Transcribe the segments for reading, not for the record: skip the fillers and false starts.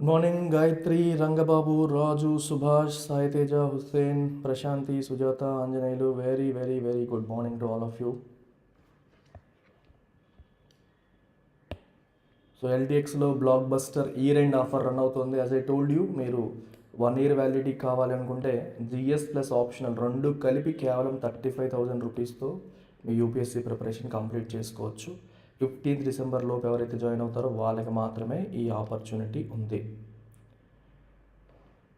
Good morning Gayatri, Rangababu, Raju, Subhash, Saiteja, Hussain, Prashanti, Sujatha, Anjaneyulu. Very very very good morning to all of you. So ఎల్టీఎక్స్లో blockbuster year end offer run అవుతుంది. As I told you, మీరు 1 year validity కావాలి అనుకుంటే GS plus optional రెండు కలిపి కేవలం 35,000 రూపీస్తో మీ UPSC preparation complete చేసుకోవచ్చు. 15th December లోపు ఎవరైతే జాయిన్ అవుతారో వాళ్ళకి మాత్రమే ఈ ఆపర్చునిటీ ఉంది.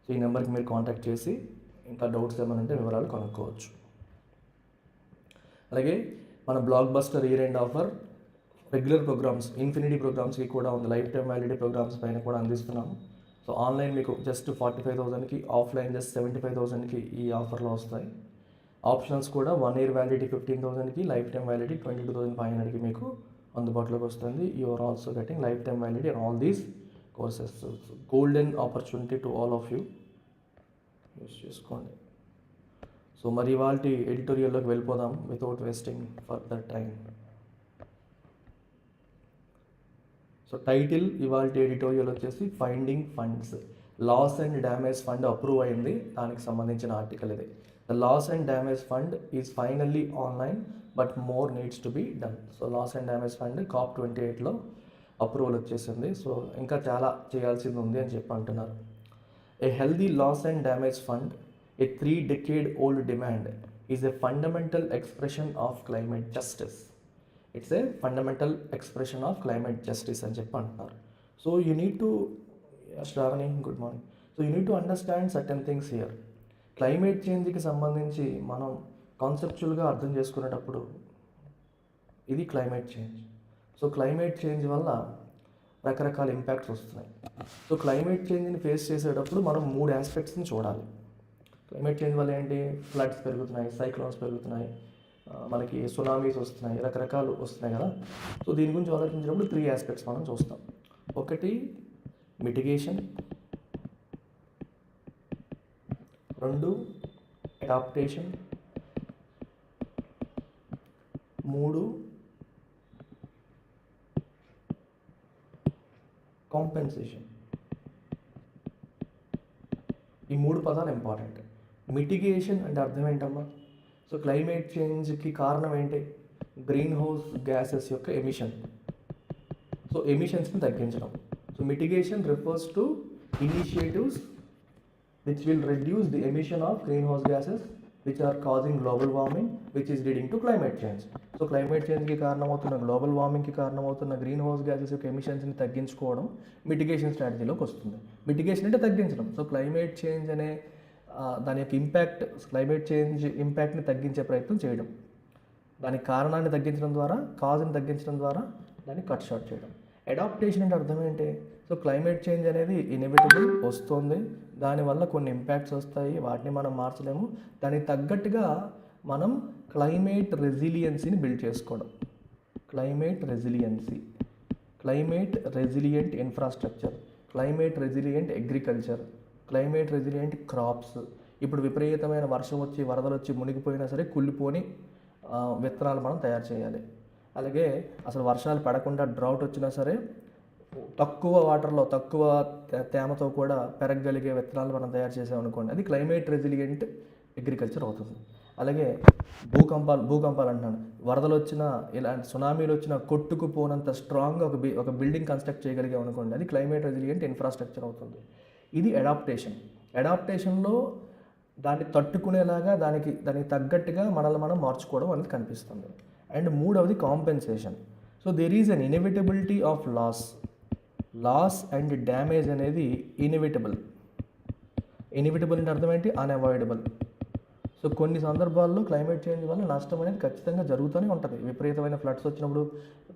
సో ఈ నెంబర్కి మీరు కాంటాక్ట్ చేసి ఇంకా డౌట్స్ ఏమైనా ఉంటే వివరాలు కనుక్కోవచ్చు. అలాగే మన blockbuster year end offer regular programmes, infinity ప్రోగ్రామ్స్కి కూడా ఉంది. లైఫ్ టైం వ్యాలిడిటీ ప్రోగ్రామ్స్ పైన కూడా అందిస్తున్నాము. సో ఆన్లైన్ మీకు జస్ట్ 45,000కి, ఆఫ్లైన్ జస్ట్ 75,000కి ఈ ఆఫర్లో వస్తాయి. ఆప్షనల్స్ కూడా 1 year వ్యాలిడిటీ 15,000కి, లైఫ్ టైం వ్యాలిడిటీ 22,500కి మీకు అందుబాటులోకి వస్తుంది. You are also getting lifetime validity and all these courses. Golden opportunity to all of you, use చేసుకోండి. సో మరి ఇవాళ ఎడిటోరియల్లోకి వెళ్ళిపోదాం without wasting further time. So title ఇవాళ ఎడిటోరియల్ వచ్చేసి finding funds. Loss and damage fund approve అయింది, దానికి సంబంధించిన ఆర్టికల్ ఇది. The loss and damage fund is finally online but more needs to be done. So loss and damage fund COP28లో approval వచ్చేసింది. So ఇంకా చాలా చేయాల్సింది ఉంది అని చెప్పి అంటున్నారు. A healthy loss and damage fund, a 3-decade-old demand, is a fundamental expression of climate justice. It's a fundamental expression of climate justice అని చెప్పి అంటున్నారు. So you need to, Shravani good morning. So you need to understand certain things here. Climate చేంజ్కి సంబంధించి మనం కాన్సెప్చువల్గా అర్థం చేసుకునేటప్పుడు ఇది climate change. So climate change వల్ల రకరకాల ఇంపాక్ట్స్ వస్తున్నాయి. సో క్లైమేట్ చేంజ్ని ఫేస్ చేసేటప్పుడు మనం 3 ఆస్పెక్ట్స్ని చూడాలి. క్లైమేట్ చేంజ్ వల్ల ఏంటి? ఫ్లడ్స్ పెరుగుతున్నాయి, సైక్లోన్స్ పెరుగుతున్నాయి, మనకి సునామీస్ వస్తున్నాయి, రకరకాలు వస్తున్నాయి కదా. సో దీని గురించి ఆలోచించినప్పుడు 3 ఆస్పెక్ట్స్ మనం చూస్తాం. ఒకటి మిటిగేషన్, 2 అడాప్టేషన్, 3 కాంపెన్సేషన్. ఈ 3 పదాలు ఇంపార్టెంట్. మిటిగేషన్ అంటే అర్థం ఏంటమ్మా? సో క్లైమేట్ చేంజ్కి కారణం ఏంటి? గ్రీన్ హౌస్ గ్యాసెస్ యొక్క ఎమిషన్. సో ఎమిషన్స్ని తగ్గించడం. So mitigation refers to initiatives which will reduce the emission of greenhouse gases which are causing global warming which is leading to climate change. So climate చేంజ్కి కారణమవుతున్న, global వార్మింగ్కి కారణమవుతున్న greenhouse gases యొక్క ఎమిషన్స్ని తగ్గించుకోవడం mitigation స్ట్రాటజీలోకి వస్తుంది. Mitigation అంటే తగ్గించడం. సో క్లైమేట్ చేంజ్ అనే దాని యొక్క ఇంపాక్ట్, క్లైమేట్ చేంజ్ ఇంపాక్ట్ని తగ్గించే ప్రయత్నం చేయడం, దాని కారణాన్ని తగ్గించడం ద్వారా, కాజ్ని తగ్గించడం ద్వారా దాన్ని కట్ షార్ట్ చేయడం. అడాప్టేషన్ అంటే అర్థం ఏంటి? సో క్లైమేట్ చేంజ్ అనేది ఇన్ఎవిటబుల్, వస్తుంది, దానివల్ల కొన్ని ఇంపాక్ట్స్ వస్తాయి, వాటిని మనం మార్చలేము, దానికి తగ్గట్టుగా మనం క్లైమేట్ రెసిలియన్సీని బిల్డ్ చేసుకోవడం. Climate resiliency, climate resilient infrastructure, climate resilient agriculture, climate resilient crops. ఇప్పుడు విపరీతమైన వర్షం వచ్చి, వరదలు వచ్చి మునిగిపోయినా సరే కుళ్ళిపోని విత్తనాలు మనం తయారు చేయాలి. అలాగే అసలు వర్షాలు పడకుండా డ్రౌట్ వచ్చినా సరే తక్కువ వాటర్లో, తక్కువ తేమతో కూడా పెరగగలిగే విత్తనాలు మనం తయారు చేసామనుకోండి, అది క్లైమేట్ రెసిలియంట్ అగ్రికల్చర్ అవుతుంది. అలాగే భూకంపాలు అంటున్నాను, వరదలు వచ్చినా, ఇలాంటి సునామీలు వచ్చినా కొట్టుకుపోనంత స్ట్రాంగ్గా ఒక బిల్డింగ్ కన్స్ట్రక్ట్ చేయగలిగాం అనుకోండి, అది క్లైమేట్ రెసిలియంట్ ఇన్ఫ్రాస్ట్రక్చర్ అవుతుంది. ఇది అడాప్టేషన్. అడాప్టేషన్లో దాన్ని తట్టుకునేలాగా, దానికి తగ్గట్టుగా మనల్ని మనం మార్చుకోవడం అనేది కనిపిస్తుంది. అండ్ 3వది compensation. So there is an inevitability of loss and damage అనేది ఇన్ఎవిటబుల్. ఇన్ఎవిటబుల్ అంటే అర్థం ఏంటి? అన్అవాయిడబుల్. సో కొన్ని సందర్భాల్లో క్లైమేట్ చేంజ్ వల్ల నష్టం అనేది ఖచ్చితంగా జరుగుతూనే ఉంటుంది. విపరీతమైన ఫ్లడ్స్ వచ్చినప్పుడు,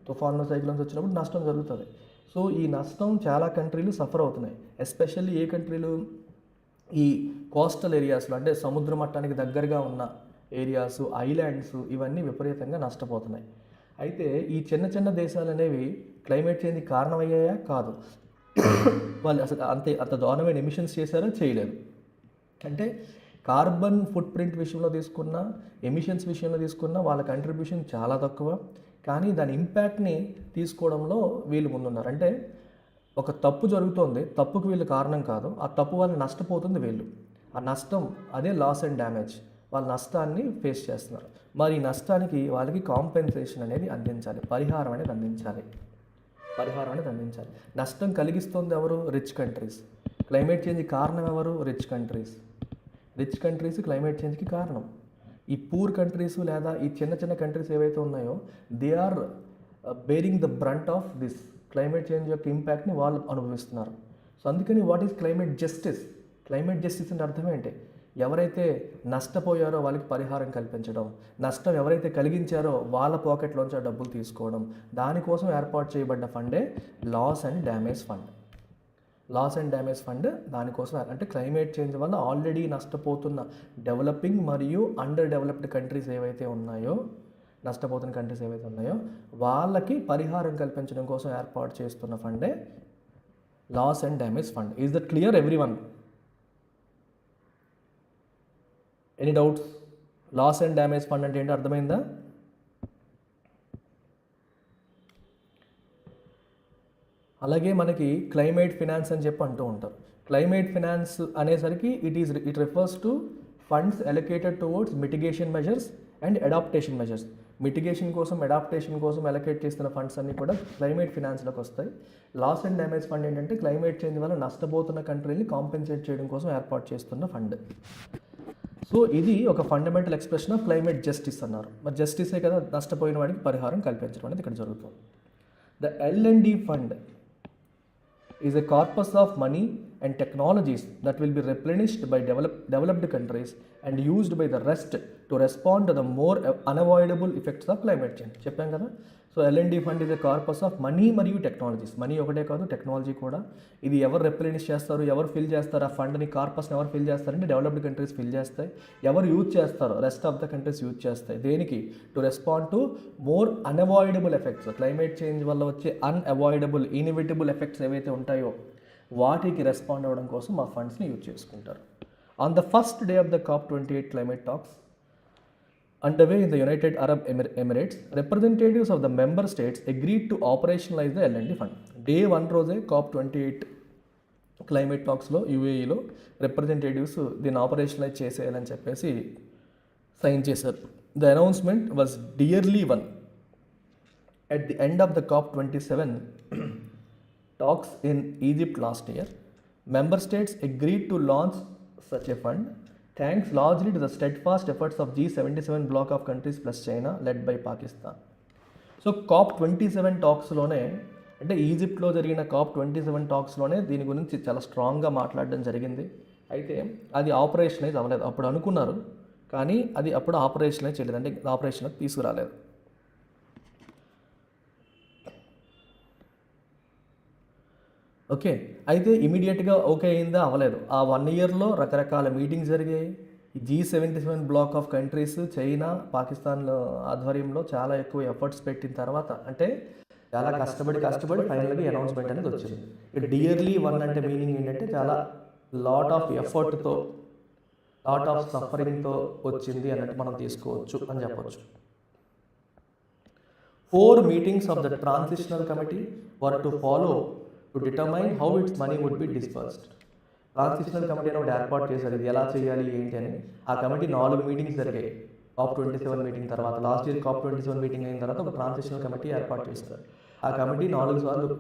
తుఫాన్లు, సైక్లోన్స్ వచ్చినప్పుడు నష్టం జరుగుతుంది. సో ఈ నష్టం చాలా కంట్రీలు సఫర్ అవుతున్నాయి. ఎస్పెషల్లీ ఏ కంట్రీలు? ఈ కోస్టల్ ఏరియాస్లో, అంటే సముద్ర మట్టానికి దగ్గరగా ఉన్న ఏరియాస్, ఐలాండ్స్, ఇవన్నీ విపరీతంగా నష్టపోతున్నాయి. అయితే ఈ చిన్న చిన్న దేశాలు అనేవి క్లైమేట్ చేంజ్కి కారణమయ్యాయా? కాదు. వాళ్ళు అసలు అంత దారుణమైన ఎమిషన్స్ చేశారో? చేయలేదు. అంటే కార్బన్ ఫుట్ ప్రింట్ విషయంలో తీసుకున్న, ఎమిషన్స్ విషయంలో తీసుకున్న వాళ్ళ కంట్రిబ్యూషన్ చాలా తక్కువ. కానీ దాని ఇంపాక్ట్ని తీసుకోవడంలో వీళ్ళు ముందున్నారు. అంటే ఒక తప్పు జరుగుతోంది, తప్పుకు వీళ్ళు కారణం కాదు, ఆ తప్పు వల్ల నష్టపోతుంది వీళ్ళు. ఆ నష్టం అదే లాస్ అండ్ డ్యామేజ్. వాళ్ళ నష్టాన్ని ఫేస్ చేస్తున్నారు. మరి ఈ నష్టానికి వాళ్ళకి కాంపెన్సేషన్ అనేది అందించాలి, పరిహారం అనేది అందించాలి. నష్టం కలిగిస్తుంది ఎవరు? Rich countries. క్లైమేట్ చేంజ్ కారణం ఎవరు? రిచ్ కంట్రీస్ క్లైమేట్ చేంజ్కి కారణం. ఈ పూర్ కంట్రీస్ లేదా ఈ చిన్న చిన్న కంట్రీస్ ఏవైతే ఉన్నాయో they are bearing the brunt of this climate change యొక్క ఇంపాక్ట్ని వాళ్ళు అనుభవిస్తున్నారు. సో అందుకని వాట్ ఈస్ క్లైమేట్ జస్టిస్ అంటే అర్థం ఏంటి? ఎవరైతే నష్టపోయారో వాళ్ళకి పరిహారం కల్పించడం, నష్టం ఎవరైతే కలిగించారో వాళ్ళ పాకెట్లోంచి ఆ డబ్బులు తీసుకోవడం, దానికోసం ఏర్పాటు చేయబడ్డ ఫండే లాస్ అండ్ డ్యామేజ్ ఫండ్. దానికోసం అంటే క్లైమేట్ చేంజ్ వల్ల ఆల్రెడీ నష్టపోతున్న డెవలపింగ్ మరియు అండర్ డెవలప్డ్ కంట్రీస్ ఏవైతే ఉన్నాయో వాళ్ళకి పరిహారం కల్పించడం కోసం ఏర్పాటు చేస్తున్న ఫండే loss and damage fund. Is that clear everyone? Any doubts? Loss and damage fund అంటే ఏంటో అర్థమైందా? అలాగే మనకి క్లైమేట్ ఫినాన్స్ అని చెప్పి అంటూ ఉంటారు. క్లైమేట్ ఫినాన్స్ అనేసరికి it refers to funds allocated towards mitigation measures and adaptation measures. Mitigation కోసం, అడాప్టేషన్ కోసం అలొకేట్ చేస్తున్న ఫండ్స్ అన్నీ కూడా క్లైమేట్ ఫినాన్స్లోకి వస్తాయి. లాస్ అండ్ డ్యామేజ్ ఫండ్ ఏంటంటే క్లైమేట్ చేంజ్ వల్ల నష్టపోతున్న కంట్రీని కాంపెన్సేట్ చేయడం కోసం ఏర్పాటు చేస్తున్న ఫండ్. సో ఇది ఒక fundamental expression of climate justice అన్నారు. మరి జస్టిసే కదా నష్టపోయిన వాడికి పరిహారం కల్పించడం అనేది ఇక్కడ జరుగుతుంది. The L&D fund is a corpus of money and technologies that will be replenished by developed countries and used by the rest to respond to the more unavoidable effects of climate change. చెప్పాం కదా. So L&D fund is a corpus of money మరియు technologies. Money ఒకటే కాదు, technology కూడా. ఇది ఎవరు replenish చేస్తారు, ఎవరు ఫిల్ చేస్తారు? ఆ ఫండ్ని, కార్పస్ని ఎవరు ఫిల్ చేస్తారంటే డెవలప్డ్ కంట్రీస్ ఫిల్ చేస్తాయి. ఎవరు యూజ్ చేస్తారో rest of the countries use చేస్తాయి. దేనికి? To respond to more unavoidable effects. Climate change వల్ల వచ్చే అన్అవాయిడబుల్, ఇన్ఎవిటబుల్ ఎఫెక్ట్స్ ఏవైతే ఉంటాయో వాటికి రెస్పాండ్ అవ్వడం కోసం ఆ ఫండ్స్ని యూజ్ చేసుకుంటారు. On the first day of the COP28 climate talks underway in the United Arab Emirates, representatives of the member states agreed to operationalize the L&D fund. Day 1 రోజే COP28 climate టాక్స్లో యూఏఈలో representatives దీన్ని operationalise చేసేయాలని చెప్పేసి sign చేశారు. The announcement was dearly one. At the end of the COP27 talks in Egypt last year, member states agreed to launch such a fund, thanks largely to the steadfast efforts of G77 bloc of countries plus China led by Pakistan. So COP27 టాక్స్లోనే, అంటే ఈజిప్ట్లో జరిగిన COP27 టాక్స్లోనే దీని గురించి చాలా స్ట్రాంగ్గా మాట్లాడడం జరిగింది. అయితే అది ఆపరేషనైజ్ అవ్వలేదు. అప్పుడు అనుకున్నారు కానీ అది అప్పుడు ఆపరేషనైజ్ చేయలేదు, అంటే ఆపరేషన్కి తీసుకురాలేదు. ఓకే, అయితే ఇమీడియట్గా ఓకే అయిందా? అవ్వలేదు. ఆ 1 ఇయర్లో రకరకాల మీటింగ్స్ జరిగాయి. G77 black of countries, China, Pakistan ఆధ్వర్యంలో చాలా ఎక్కువ ఎఫర్ట్స్ పెట్టిన తర్వాత, అంటే చాలా కష్టపడి ఫైనల్గా అనౌన్స్మెంట్ అనేది వచ్చింది. డియర్లీ వన్ అంటే మీనింగ్ ఏంటంటే చాలా లాట్ ఆఫ్ ఎఫర్ట్తో, లాట్ ఆఫ్ సఫరింగ్తో వచ్చింది అన్నట్టు మనం తీసుకోవచ్చు అని చెప్పవచ్చు. 4 meetings of the transitional committee were to follow to determine how its money would be dispersed. Transitional committee అని ఒకటి ఏర్పాటు చేశారు, ఇది ఎలా చేయాలి ఏంటి అని. ఆ కమిటీ 4 మీటింగ్స్ జరిగాయి COP27 మీటింగ్ తర్వాత. లాస్ట్ ఇయర్ COP27 మీటింగ్ అయిన తర్వాత ఒక ట్రాన్సిషనల్ కమిటీ ఏర్పాటు చేస్తారు. ఆ కమిటీ 4 సార్లు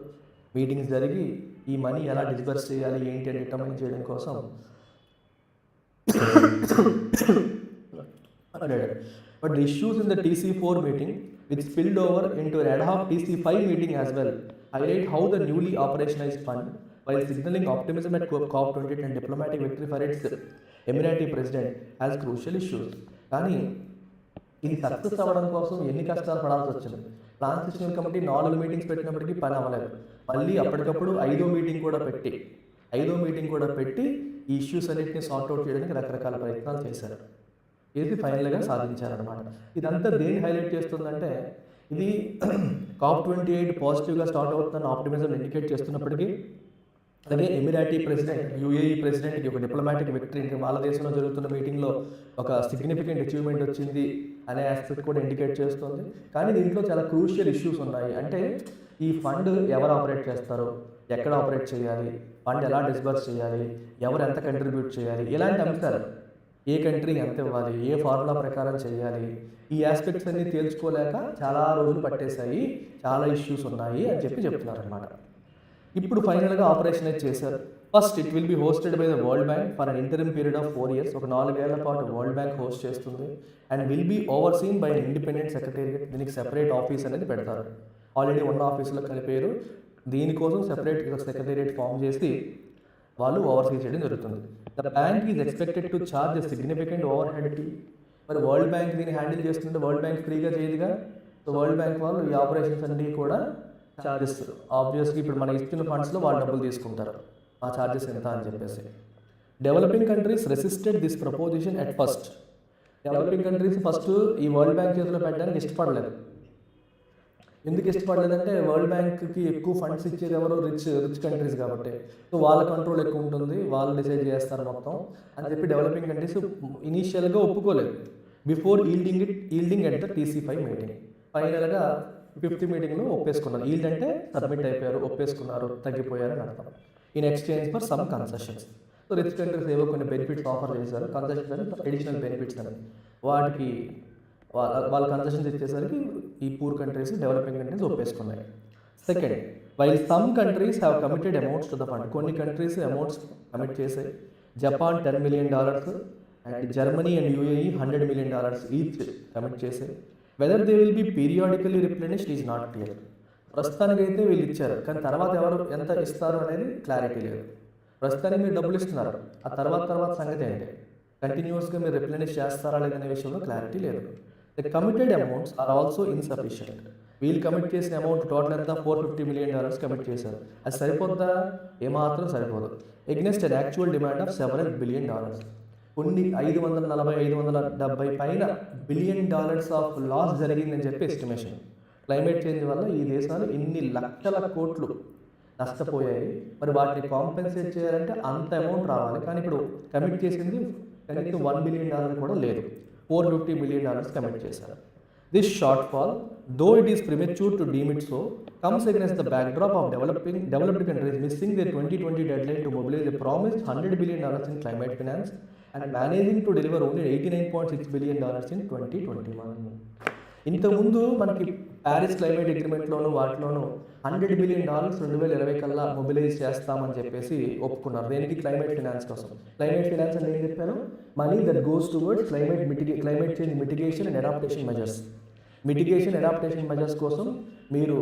మీటింగ్స్ జరిగి ఈ మనీ ఎలా డిస్బర్స్ చేయాలి ఏంటి అని డిటర్మైన్ చేయడం కోసం But the issues in the TC4 meeting, which spilled over into an ad hoc TC5 meeting as well, highlight how the newly operationalized fund, while signaling optimism at COP28 and diplomatic victory for its Emirati president, has crucial issues. కానీ ఇది success అవ్వడం కోసం ఎన్ని కష్టాలు పడాల్సి వచ్చింది. Transitional committee 4 meetings పెట్టినప్పటికీ పని అవ్వలేదు. మళ్ళీ అప్పటికప్పుడు 5వ మీటింగ్ కూడా పెట్టి ఈ ఇష్యూస్ అన్నింటినీ సార్ట్అవుట్ చేయడానికి రకరకాల ప్రయత్నాలు చేశారు. ఇది ఫైనల్గా సాధించారనమాట. ఇదంతా దేన్ని హైలైట్ చేస్తుందంటే, ఇది COP28 పాజిటివ్గా స్టార్ట్ అవుతుందని ఆప్టిమిజం ఇండికేట్ చేస్తున్నప్పటికీ, అలాగే ఎమిరాటీ ప్రెసిడెంట్, యూఏఈ ప్రెసిడెంట్కి ఒక డిప్లొమాటిక్ విక్టరీ, వాళ్ళ దేశంలో జరుగుతున్న మీటింగ్లో ఒక సిగ్నిఫికెంట్ అచీవ్మెంట్ వచ్చింది అనే ఆస్పెక్ట్ కూడా ఇండికేట్ చేస్తుంది. కానీ దీంట్లో చాలా క్రూషియల్ ఇష్యూస్ ఉన్నాయి. అంటే ఈ ఫండ్ ఎవరు ఆపరేట్ చేస్తారు, ఎక్కడ ఆపరేట్ చేయాలి, ఫండ్ ఎలా డిస్బర్స్ చేయాలి, ఎవరు ఎంత కంట్రిబ్యూట్ చేయాలి, ఇలాంటి అంశాలు, ఏ కంట్రీ ఎంత ఇవ్వాలి, ఏ ఫార్ములా ప్రకారం చేయాలి, ఈ ఆస్పెక్ట్స్ అన్ని తేల్చుకోలేక చాలా రోజులు పట్టేశాయి, చాలా ఇష్యూస్ ఉన్నాయి అని చెప్తున్నారు అనమాట. ఇప్పుడు ఫైనల్గా ఆపరేషనైజ్ చేశారు. First it will be hosted by the World Bank for an interim period of 4 years. ఒక 4 ఏళ్ల పాటు వరల్డ్ బ్యాంక్ హోస్ట్ చేస్తుంది. And will be overseen by independent secretariat. దీనికి సెపరేట్ ఆఫీస్ అనేది పెడతారు. ఆల్రెడీ ఉన్న ఆఫీసులో కలిపారు, దీనికోసం సెపరేట్ సెక్రటేరియట్ ఫామ్ చేసి వాళ్ళు ఓవర్సీ చేయడం జరుగుతుంది. The bank is expected to charge a significant over head fee. మరి వరల్డ్ బ్యాంక్ దీన్ని హ్యాండిల్ చేస్తుంటే వరల్డ్ బ్యాంక్ ఫ్రీగా చేయదుగా. సో వరల్డ్ బ్యాంక్ వాళ్ళు ఈ ఆపరేషన్స్ అన్ని కూడా చార్జెస్ ఆబ్వియస్లీ ఇప్పుడు మన ఇచ్చిన ఫండ్స్లో వాళ్ళు డబ్బులు తీసుకుంటారు, ఆ ఛార్జెస్ ఎంత అని చెప్పేసి. Developing countries resisted this proposition at first. Developing countries first ఈ వరల్డ్ బ్యాంక్ చేతిలో పెట్టడానికి ఇష్టపడలేదు. ఎందుకు ఇష్టపడలేదంటే వరల్డ్ బ్యాంక్కి ఎక్కువ ఫండ్స్ ఇచ్చేది ఎవరు, రిచ్ కంట్రీస్ కాబట్టి. సో వాళ్ళ కంట్రోల్ ఎక్కువ ఉంటుంది, వాళ్ళు డిసైడ్ చేస్తారు మొత్తం అని చెప్పి డెవలపింగ్ కంట్రీస్ ఇనీషియల్గా ఒప్పుకోలేదు. Before yielding at the TC5 meeting. ఫైనల్గా 5th మీటింగ్లో ఒప్పేసుకున్నారు. ఈల్డ్ అంటే సబ్మిట్ అయిపోయారు, ఒప్పేసుకున్నారు, తగ్గిపోయారు అని అర్థం. In exchange for some concessions. So rich countries ఏవో కొన్ని బెనిఫిట్స్ ఆఫర్ చేశారు, కన్సెషన్స్ అని, అడిషనల్ బెనిఫిట్స్ అని. వాటికి వాళ్ళ కన్సెషన్స్ ఇచ్చేసరికి ఈ పూర్ కంట్రీస్, డెవలపింగ్ కంట్రీస్ ఒప్పేసుకున్నాయి. Second, while some countries have committed amounts to the fund. కొన్ని కంట్రీస్ అమౌంట్స్ కమిట్ చేశాయి. Japan $10 million and Germany and UAE $100 million each commit చేశాయి. Whether they will be periodically replenished is not clear. ప్రస్తుతానికైతే వీళ్ళు ఇచ్చారు, కానీ తర్వాత ఎవరు ఎంత ఇస్తారు అనేది క్లారిటీ లేదు. ప్రస్తుతానికి మీరు డబ్బులు ఇస్తున్నారు, ఆ తర్వాత సంగతి ఏంటి, కంటిన్యూస్గా మీరు రిప్లెనిష్ చేస్తారా లేదనే విషయంలో క్లారిటీ లేదు. The committed amounts are also insufficient. వీళ్ళు కమిట్ చేసిన అమౌంట్ టోటల్ ఎంత $450 million కమిట్ చేశారు. అది సరిపోద్దా? ఏమాత్రం సరిపోదు. Against an actual demand of $7 billion. కొన్ని 540-570 పైన $billion ఆఫ్ లాస్ జరిగిందని చెప్పి ఎస్టిమేషన్. క్లైమేట్ చేంజ్ వల్ల ఈ దేశాలు ఇన్ని లక్షల కోట్లు నష్టపోయాయి. మరి వాటిని కాంపెన్సేట్ చేయాలంటే అంత అమౌంట్ రావాలి, కానీ ఇప్పుడు కమిట్ చేసింది కనీసం $1 billion కూడా లేదు. $450 million కమిట్ చేశారు. This shortfall, though it is premature to deem it so, comes against the backdrop of developed countries missing their 2020 deadline to mobilize a promised $100 billion in climate finance and managing to deliver only $89.6 billion in 2021. ఇంతకుముందు మనకి Paris climate అగ్రిమెంట్లోనూ వాటిలోనూ $100 billion 2020 కల్లా mobilise చేస్తామని చెప్పేసి ఒప్పుకున్నారు. దేనికి? Climate finance కోసం. Climate finance అంటే ఏం చెప్పాను? Money that goes towards climate change mitigation and adaptation measures. Mitigation adaptation measures కోసం మీరు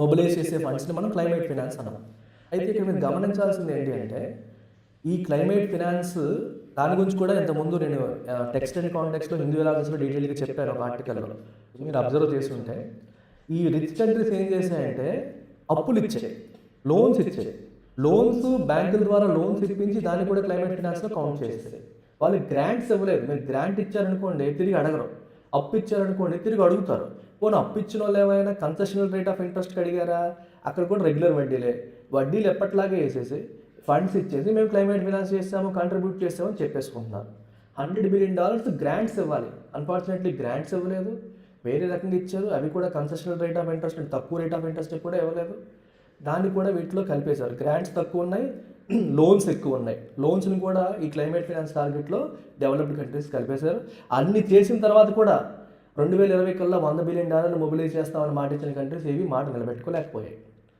మొబిలైజ్ చేసే ఫండ్స్ని మనం క్లైమేట్ ఫినాన్స్ అన్నాం. అయితే ఇక్కడ మీరు గమనించాల్సింది ఏంటి అంటే, ఈ క్లైమేట్ ఫినాన్స్ దాని గురించి కూడా ఇంతకుముందు నేను టెక్స్ట్ అండ్ కాంటెక్స్ట్లో HinduAnalysis డీటెయిల్గా చెప్పాను ఒక ఆర్టికల్లో. మీరు అబ్జర్వ్ చేస్తుంటే ఈ రిచ్ కంట్రీస్ ఏం చేశాయంటే అప్పులు ఇచ్చాయి, లోన్స్ ఇచ్చాయి. లోన్స్ బ్యాంకుల ద్వారా లోన్స్ ఇప్పించి దాన్ని కూడా క్లైమేట్ ఫినాన్స్లో కౌంట్ చేస్తాయి. వాళ్ళు గ్రాంట్స్ ఇవ్వలేదు. మీరు గ్రాంట్ ఇచ్చారనుకోండి తిరిగి అడగరు, అప్పు ఇచ్చారనుకోండి తిరిగి అడుగుతారు. పోనీ అప్పు ఇచ్చిన వాళ్ళు ఏమైనా కన్సెషనల్ రేట్ ఆఫ్ ఇంట్రెస్ట్కి అడిగారా? అక్కడ కూడా రెగ్యులర్ వడ్డీలు ఎప్పటిలాగే వేసేసి ఫండ్స్ ఇచ్చేసి మేము క్లైమేట్ ఫినాన్స్ చేస్తాము, కంట్రిబ్యూట్ చేస్తామని చెప్పేసుకుంటున్నారు. $100 billion గ్రాంట్స్ ఇవ్వాలి, అన్ఫార్చునేట్లీ గ్రాంట్స్ ఇవ్వలేదు, వేరే రకంగా ఇచ్చారు. అవి కూడా కన్సెషనల్ రేట్ ఆఫ్ ఇంట్రెస్ట్, తక్కువ రేట్ ఆఫ్ ఇంట్రెస్ట్ కూడా ఇవ్వలేదు. దాన్ని కూడా వీటిలో కలిపేశారు. గ్రాంట్స్ తక్కువ ఉన్నాయి, లోన్స్ ఎక్కువ ఉన్నాయి. లోన్స్ని కూడా ఈ క్లైమేట్ ఫినాన్స్ టార్గెట్లో డెవలప్డ్ కంట్రీస్ కలిపేశారు. అన్ని చేసిన తర్వాత కూడా 2020 కల్లా $100 billion మొబిలైజ్ చేస్తామని మాట ఇచ్చిన కంట్రీస్ ఏవి మాట నిలబెట్టుకోలేకపోయాయి.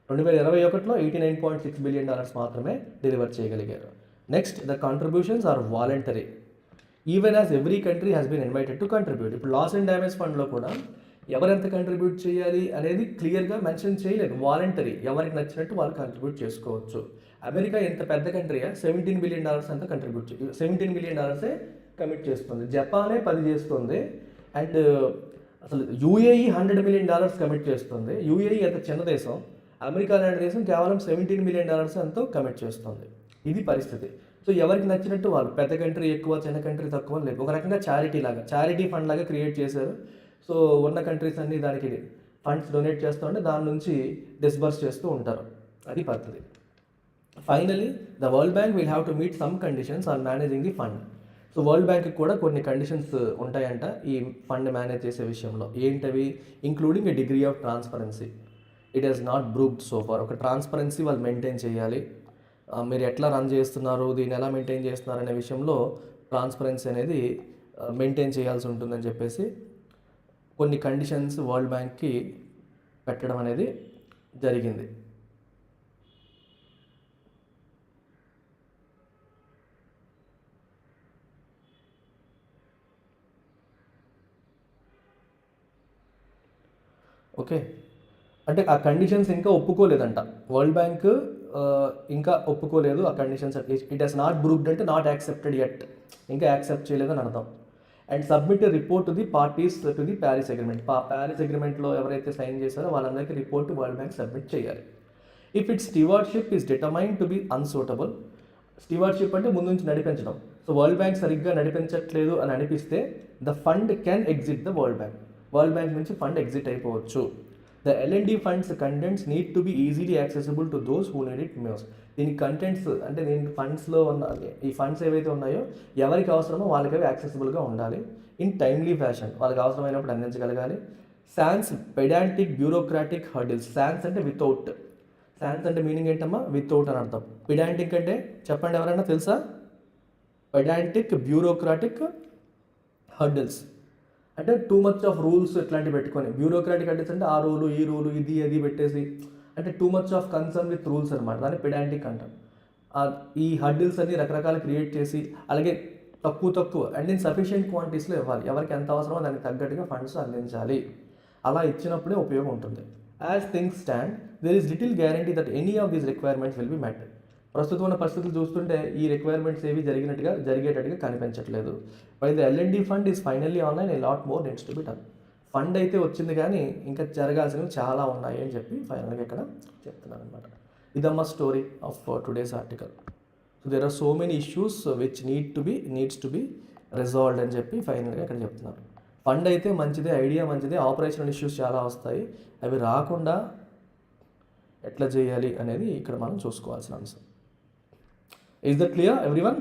2021లో $89.6 billion మాత్రమే డెలివర్ చేయగలిగారు. Next, the contributions are voluntary even as every country has been invited to contribute. ఇప్పుడు లాస్ అండ్ డ్యామేజ్ ఫండ్లో కూడా ఎవరెంత కంట్రిబ్యూట్ చేయాలి అనేది క్లియర్గా మెన్షన్ చేయలేదు. వాలంటరీ, ఎవరికి నచ్చినట్టు వాళ్ళు కంట్రిబ్యూట్ చేసుకోవచ్చు. అమెరికా ఎంత పెద్ద కంట్రీయా, $17 billion అంతా కంట్రిబ్యూట్ $17 billion కమిట్ చేస్తుంది. జపానే 10 చేస్తుంది. అండ్ అసలు UAE $100 million కమిట్ చేస్తుంది. UAE ఎంత చిన్న దేశం, అమెరికా లాంటి దేశం కేవలం $17 million ఎంతో కమిట్ చేస్తుంది. ఇది పరిస్థితి. సో ఎవరికి నచ్చినట్టు వాళ్ళు, పెద్ద కంట్రీ ఎక్కువ, చిన్న కంట్రీ తక్కువ లేదు. ఒక రకంగా చారిటీ ఫండ్ లాగా క్రియేట్ చేశారు. సో ఉన్న కంట్రీస్ అన్ని దానికి ఫండ్స్ డొనేట్ చేస్తూ ఉంటే దాని నుంచి డిస్బర్స్ చేస్తూ ఉంటారు. అది పద్ధతి. Finally, the World bank will have to meet some conditions on managing the fund. So world బ్యాంక్కి కూడా కొన్ని కండిషన్స్ ఉంటాయంట ఈ ఫండ్ మేనేజ్ చేసే విషయంలో. ఏంటవి? Including a degree of transparency. It is not proved so far. ఒక ట్రాన్స్పరెన్సీ వాళ్ళు మెయింటైన్ చేయాలి. మీరు ఎట్లా రన్ చేస్తున్నారు, దీన్ని ఎలా మెయింటైన్ చేస్తున్నారు అనే విషయంలో ట్రాన్స్పరెన్సీ అనేది మెయింటైన్ చేయాల్సి ఉంటుందని చెప్పేసి కొన్ని కండిషన్స్ వరల్డ్ బ్యాంక్కి పెట్టడం అనేది జరిగింది. ఓకే, అంటే ఆ కండిషన్స్ ఇంకా ఒప్పుకోలేదంట వరల్డ్ బ్యాంక్, ఇంకా ఒప్పుకోలేదు ఆ conditions. It has not proved అంటే నాట్ యాక్సెప్టెడ్ ఎట్, ఇంకా యాక్సెప్ట్ చేయలేదని అర్థం. And submit report to the parties to the Paris agreement. Paris అగ్రిమెంట్లో ఎవరైతే సైన్ చేశారో వాళ్ళందరికీ రిపోర్ట్ వరల్డ్ బ్యాంక్ సబ్మిట్ చేయాలి. If its stewardship is determined to be unsuitable. Stewardship అంటే ముందు నుంచి నడిపించడం. సో వరల్డ్ బ్యాంక్ సరిగ్గా నడిపించట్లేదు అని అనిపిస్తే the fund can exit the World bank. World bank నుంచి ఫండ్ ఎగ్జిట్ అయిపోవచ్చు. The L&D funds contents need to be easily accessible to those who need it most. దీని కంటెంట్స్ అంటే దీని ఫండ్స్లో ఉన్న ఈ ఫండ్స్ ఏవైతే ఉన్నాయో ఎవరికి అవసరమో వాళ్ళకి అవి యాక్సెసిబుల్గా ఉండాలి. ఇన్ టైమ్లీ ఫ్యాషన్, వాళ్ళకి అవసరమైనప్పుడు అందించగలగాలి. Sans pedantic bureaucratic hurdles. Sans అంటే వితౌట్. సాన్స్ అంటే మీనింగ్ ఏంటమ్మా? వితౌట్ అని అర్థం. పెడాంటిక్ అంటే చెప్పండి, ఎవరైనా తెలుసా? పెడాంటిక్ బ్యూరోక్రాటిక్ హర్డిల్స్ అంటే టూ మచ్ ఆఫ్ రూల్స్ ఇట్లాంటివి పెట్టుకొని. బ్యూరోక్రాటిక్ హర్డిల్స్ అంటే ఆ రూలు ఈ రూలు ఇది అది పెట్టేసి అంటే too much of concern with rules అనమాట. దాన్ని పెడాంటిక్ అంటాం. ఈ హర్డిల్స్ అన్ని రకరకాలు క్రియేట్ చేసి అలాగే తక్కువ అండ్ ఇన్ సఫిషియెంట్ క్వాంటిటీస్లో ఇవ్వాలి. ఎవరికి ఎంత అవసరమో దానికి తగ్గట్టుగా ఫండ్స్ అందించాలి. అలా ఇచ్చినప్పుడే ఉపయోగం ఉంటుంది. As things stand there is little guarantee that any of these requirements will be met. ప్రస్తుతం ఉన్న పరిస్థితులు చూస్తుంటే ఈ రిక్వైర్మెంట్స్ ఏవి జరిగేటట్టుగా కనిపించట్లేదు. By the L&D fund is finally online, a lot more needs to be done. Fund అయితే వచ్చింది కానీ ఇంకా జరగాల్సినవి చాలా ఉన్నాయి అని చెప్పి ఫైనల్గా ఇక్కడ చెప్తున్నాను అనమాట. ఇదమ్మా story of today's article. So there are so many issues which needs to be resolved అని చెప్పి ఫైనల్గా ఇక్కడ చెప్తున్నారు. ఫండ్ అయితే మంచిదే, ఐడియా మంచిదే, ఆపరేషనల్ ఇష్యూస్ చాలా వస్తాయి. అవి రాకుండా ఎట్లా చేయాలి అనేది ఇక్కడ మనం చూసుకోవాల్సిన అంశం. Is that clear, everyone?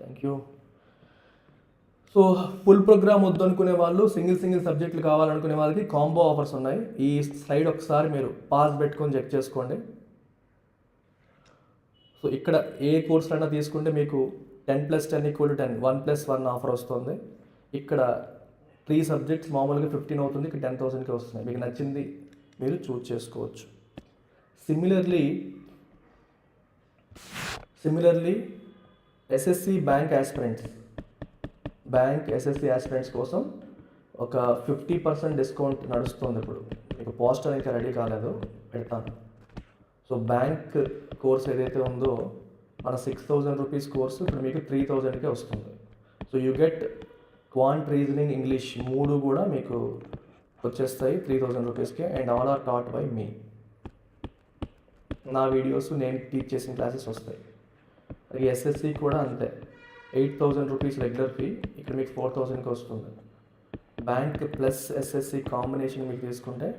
Thank you. So full programme వద్దు అనుకునే వాళ్ళు, సింగిల్ సబ్జెక్టులు కావాలనుకునే వాళ్ళకి కాంబో ఆఫర్స్ ఉన్నాయి. ఈ స్లైడ్ ఒకసారి మీరు పాస్ పెట్టుకొని చెక్ చేసుకోండి. సో ఇక్కడ ఏ కోర్స్ అయినా తీసుకుంటే మీకు 10+10 = 10, 1+1 ఆఫర్ వస్తుంది. ఇక్కడ 3 సబ్జెక్ట్స్ మామూలుగా 15 అవుతుంది, ఇక్కడ 10,000కి వస్తున్నాయి. మీకు నచ్చింది మీరు చూస్ చేసుకోవచ్చు. Similarly SSC bank SSC aspirants కోసం ఒక 50% డిస్కౌంట్ నడుస్తుంది. ఇప్పుడు మీకు పోస్టర్ ఇంకా రెడీ కాలేదు, పెడతాను. సో బ్యాంక్ కోర్స్ ఏదైతే ఉందో మన 6,000 రూపీస్ కోర్సు ఇప్పుడు మీకు 3,000కే వస్తుంది. So you get quant, reasoning, English 3 కూడా మీకు వచ్చేస్తాయి 3,000 రూపీస్కే. And all are taught by me. నా వీడియోస్ నేను టీచ్ చేసిన క్లాసెస్ వస్తాయి. అలాగే ఎస్ఎస్సి కూడా అంతే. 8,000 రూపీస్ రెగ్యులర్ ఫీ, ఇక్కడ మీకు 4,000కి వస్తుంది. బ్యాంక్ ప్లస్ ఎస్ఎస్సి కాంబినేషన్ మీకు తీసుకుంటే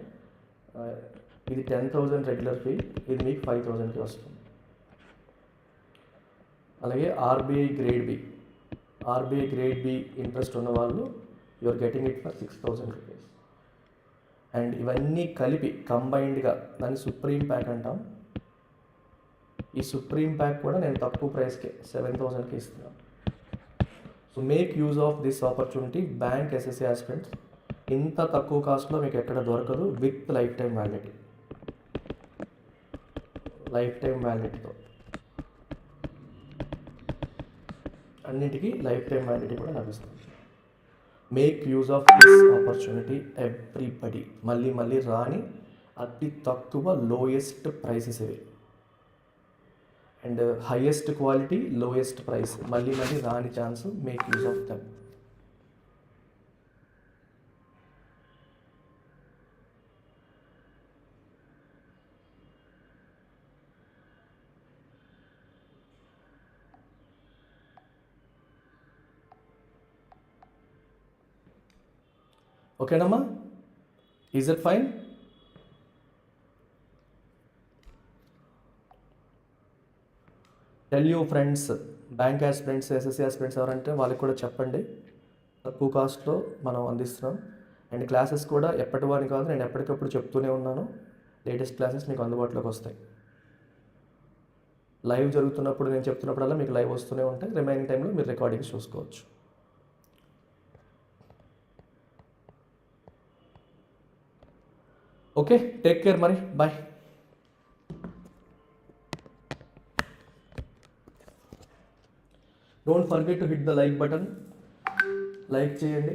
ఇది 10,000 రెగ్యులర్ ఫీ, ఇది మీకు 5,000కి వస్తుంది. అలాగే ఆర్బీఐ గ్రేడ్ బి ఇంట్రెస్ట్ ఉన్న వాళ్ళు you are getting it for 6,000 rupees. And ఇవన్నీ కలిపి కంబైన్డ్గా దాన్ని సుప్రీం ప్యాక్ అంటాం. ఈ సుప్రీం ప్యాక్ కూడా నేను తక్కువ ప్రైస్కే 7,000కి ఇస్తున్నాను. So make use of this opportunity. Bank SSC aspirants ఇంత తక్కువ కాస్ట్లో మీకు ఎక్కడ దొరకదు, విత్ లైఫ్ టైం వ్యాలిడిటీతో. అన్నిటికీ లైఫ్ టైం వ్యాలిడిటీ కూడా లభిస్తుంది. Make use of this opportunity everybody. మళ్ళీ రాని అతి తక్కువ లోయెస్ట్ ప్రైసెస్ ఇవి. And highest quality, lowest price, మళ్ళీ రాని chance. Make use of them. ఓకేనమ్మా? Is it fine? Tell you friends, bank aspirants, SSC aspirants ఎవరంటే వాళ్ళకి కూడా చెప్పండి, తక్కువ కాస్ట్లో మనం అందిస్తున్నాం. అండ్ క్లాసెస్ కూడా ఎప్పటివాని కాదు, నేను ఎప్పటికప్పుడు చెప్తూనే ఉన్నాను. లేటెస్ట్ క్లాసెస్ మీకు అందుబాటులోకి వస్తాయి. లైవ్ జరుగుతున్నప్పుడు నేను చెప్తున్నప్పుడల్లా మీకు లైవ్ వస్తూనే ఉంటాయి. రిమైనింగ్ టైంలో మీరు రికార్డింగ్స్ చూసుకోవచ్చు. ఓకే, టేక్ కేర్ మరి, bye. Don't forget to hit the like button. Like చేయండి.